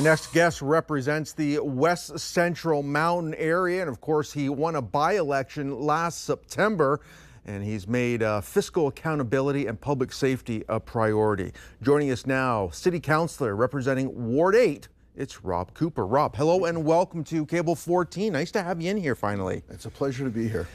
The next guest represents the West Central Mountain area, and of course he won a by-election last September, and he's made fiscal accountability and public safety a priority. Joining us now, City Councillor representing Ward 8, it's Rob Cooper. Rob, hello and welcome to Cable 14. Nice to have you in here finally. It's a pleasure to be here.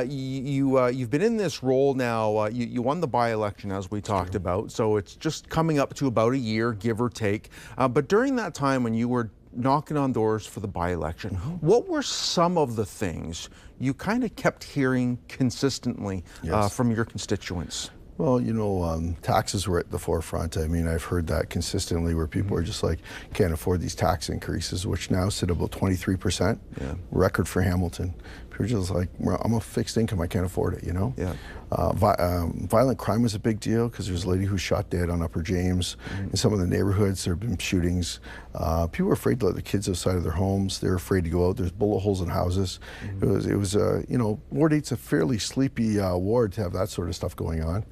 You've been in this role now. You won the by-election, as we talked about, so it's just coming up to about a year, give or take. But during that time when you were knocking on doors for the by-election, what were some of the things you kind of kept hearing consistently from your constituents? Well, you know, taxes were at the forefront. I mean, I've heard that consistently where people are just like, can't afford these tax increases, which now sit about 23%. Yeah. Record for Hamilton. People are just like, well, I'm a fixed income, I can't afford it, you know? Yeah. Violent crime was a big deal because there's a lady who shot dead on Upper James. In some of the neighborhoods, there have been shootings. People were afraid to let their kids outside of their homes. They're afraid to go out. There's bullet holes in houses. It was you know, Ward 8's a fairly sleepy ward to have that sort of stuff going on.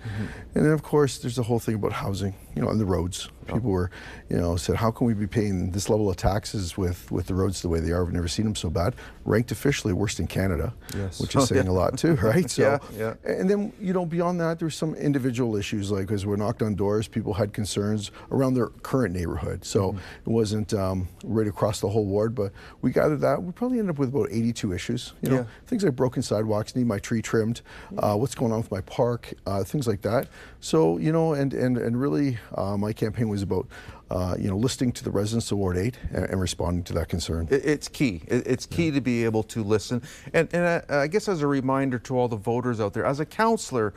And then, of course, there's the whole thing about housing, you know, and the roads. People were, you know, said, how can we be paying this level of taxes with the roads the way they are? We've never seen them so bad. Ranked officially worst in Canada, which is saying a lot too, right? So, and then, you know, beyond that, there's some individual issues, like as we're knocked on doors, people had concerns around their current neighborhood. So it wasn't right across the whole ward, but we gathered that. We probably ended up with about 82 issues. You know, things like broken sidewalks, need my tree trimmed, what's going on with my park, things like that. So, you know, and really my campaign was about you know, listening to the residents of Ward 8 and responding to that concern. It's key. It's key to be able to listen. And I guess as a reminder to all the voters out there, as a councillor,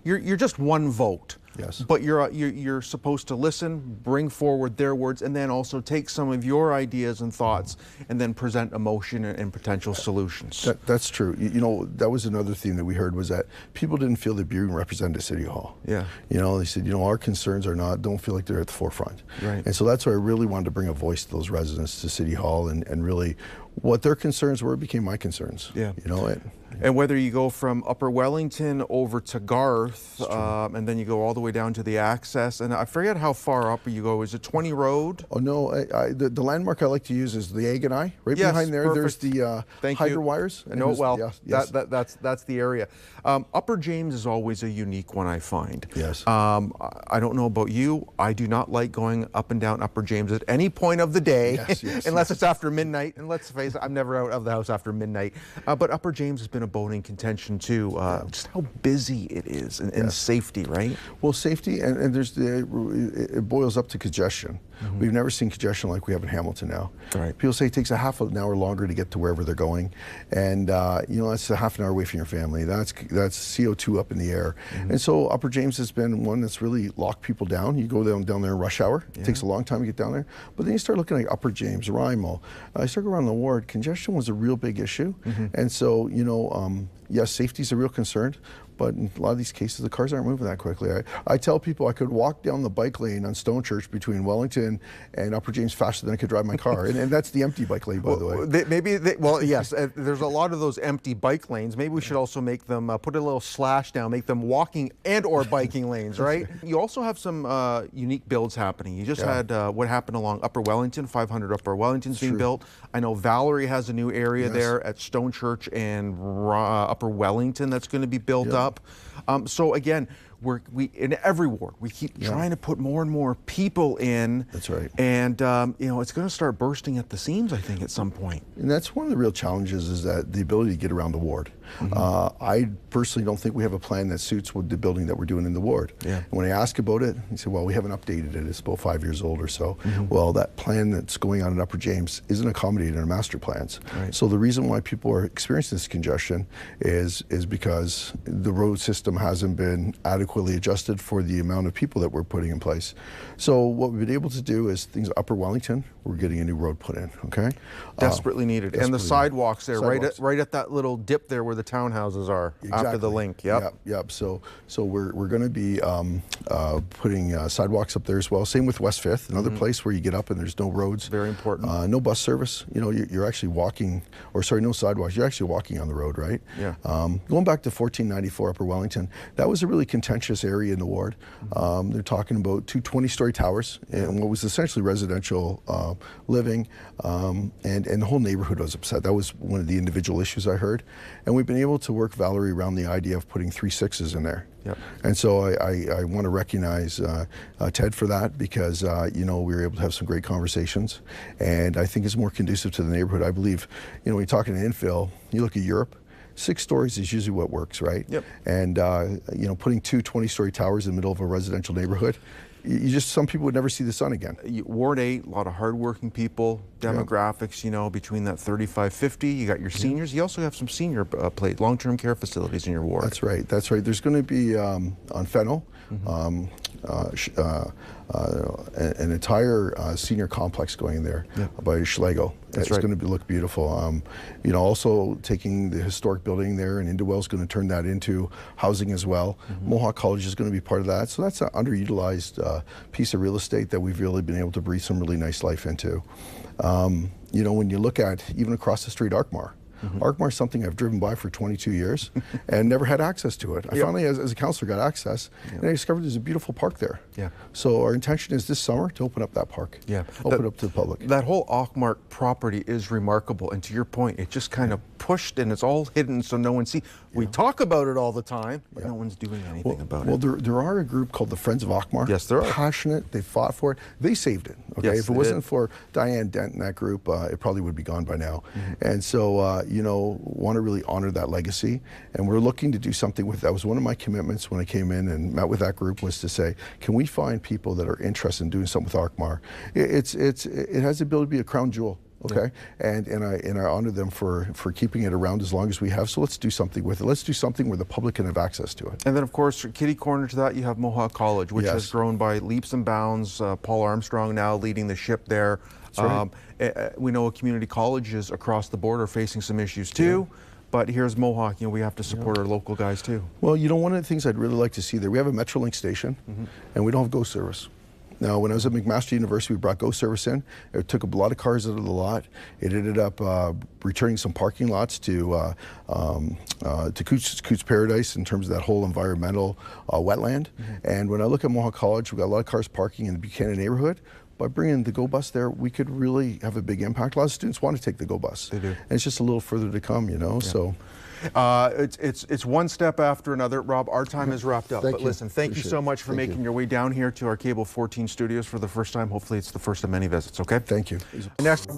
you're just one vote. But you're supposed to listen, bring forward their words, and then also take some of your ideas and thoughts and then present a motion and potential solutions. That's true. You know, that was another theme that we heard, was that people didn't feel they'd be represented at City Hall. You know, they said, you know, our concerns don't feel like they're at the forefront. And so that's why I really wanted to bring a voice to those residents to City Hall, and really what their concerns were became my concerns. You know, and whether you go from Upper Wellington over to Garth, and then you go all the way down to the access, and I forget how far up you go. Is it 20 Road? Oh no, the landmark I like to use is the Egg and I. Right behind there, there's the hydro wires. No, well, that's the area. Upper James is always a unique one, I find. I don't know about you. I do not like going up and down Upper James at any point of the day, unless it's after midnight. And let's face it, I'm never out of the house after midnight. But Upper James has been a bone in contention too. Just how busy it is, and safety, right? Well, safety, and there's it boils up to congestion. We've never seen congestion like we have in Hamilton now. People say it takes a half an hour longer to get to wherever they're going, and you know, that's a half an hour away from your family. That's CO2 up in the air. And so Upper James has been one that's really locked people down. You go down there in rush hour. It takes a long time to get down there. But then you start looking at Upper James, Rymal. I start going around the ward. Congestion was a real big issue. And so, you know, yes, safety is a real concern, but in a lot of these cases, the cars aren't moving that quickly. I tell people I could walk down the bike lane on Stone Church between Wellington and Upper James faster than I could drive my car. and that's the empty bike lane, by the way. Well, yes, there's a lot of those empty bike lanes. Maybe we should also make them, put a little slash down, make them walking and or biking lanes, right? You also have some unique builds happening. You just had what happened along Upper Wellington, 500 Upper Wellington's being built. I know Valerie has a new area there at Stone Church and Upper Wellington that's going to be built up. So again, we in every ward we keep trying to put more and more people in. That's right. And you know, it's going to start bursting at the seams, I think, at some point. And that's one of the real challenges, is that the ability to get around the ward. I personally don't think we have a plan that suits with the building that we're doing in the ward. And when I ask about it, he said, well, we haven't updated it. It's about 5 years old or so. Well, that plan that's going on in Upper James isn't accommodated in our master plans. So the reason why people are experiencing this congestion is because the road system hasn't been adequately adjusted for the amount of people that we're putting in place. So what we've been able to do is things Upper Wellington, we're getting a new road put in, Desperately needed. And the sidewalks there, right at that little dip there where the townhouses are after the link. So we're going to be putting sidewalks up there as well. Same with West 5th, another place where you get up and there's no roads. Very important. No bus service. You know, you're actually walking, or sorry, no sidewalks. You're actually walking on the road, right? Going back to 1494 Upper Wellington, that was a really contentious contentious area in the ward. They're talking about two 20-story towers and what was essentially residential living, and the whole neighborhood was upset. That was one of the individual issues I heard. And we've been able to work, Valerie, around the idea of putting 3 6s in there. Yep. And so I want to recognize Ted for that, because we were able to have some great conversations, and I think it's more conducive to the neighborhood. I believe, when you're talking infill, you look at Europe, 6 stories is usually what works, right? Yep. And putting two 20-story towers in the middle of a residential neighborhood, some people would never see the sun again. Ward 8, a lot of hardworking people, demographics, between that 35-50. You got your seniors. You also have some senior long-term care facilities in your ward. That's right. That's right. There's going to be on Fennel, an entire senior complex going there by Schlegel. That's it's going to look beautiful. Also taking the historic building there, and Indowell's going to turn that into housing as well. Mohawk College is going to be part of that. So that's an underutilized piece of real estate that we've really been able to breathe some really nice life into. When you look at even across the street, Arkmar. Arkmar is something I've driven by for 22 years and never had access to it. I finally, as a councillor, got access, and I discovered there's a beautiful park there. Yeah. So our intention is this summer to open up that park. Yeah. Open it up to the public. That whole Arkmar property is remarkable, and to your point, it just kind of pushed, and it's all hidden so no one sees. We talk about it all the time, but no one's doing anything about it. Well, there are a group called the Friends of Arkmar. Yes, there are. Passionate. They fought for it. They saved it. Okay. Yes, if it wasn't for Diane Dent and that group, it probably would be gone by now. And so, want to really honor that legacy, and we're looking to do something with that. Was one of my commitments when I came in and met with that group, was to say, can we find people that are interested in doing something with Arkmar? It has the ability to be a crown jewel. Okay, and I honor them for keeping it around as long as we have. So let's do something with it. Let's do something where the public can have access to it. And then, of course, kitty corner to that, you have Mohawk College, which has grown by leaps and bounds. Paul Armstrong now leading the ship there. That's right. We know community colleges across the board are facing some issues too. But here's Mohawk, we have to support our local guys too. Well, one of the things I'd really like to see there, we have a Metrolink station, and we don't have GO service. Now, when I was at McMaster University, we brought GO service in. It took a lot of cars out of the lot. It ended up returning some parking lots to Coots Paradise in terms of that whole environmental wetland. And when I look at Mohawk College, we've got a lot of cars parking in the Buchanan neighborhood. By bringing the GO bus there, we could really have a big impact. A lot of students want to take the GO bus. They do. And it's just a little further to come, so. It's one step after another. Rob, our time is wrapped up. Thank but you. listen, thank you so much for making your way down here to our Cable 14 studios for the first time. Hopefully it's the first of many visits, okay? Thank you. Next.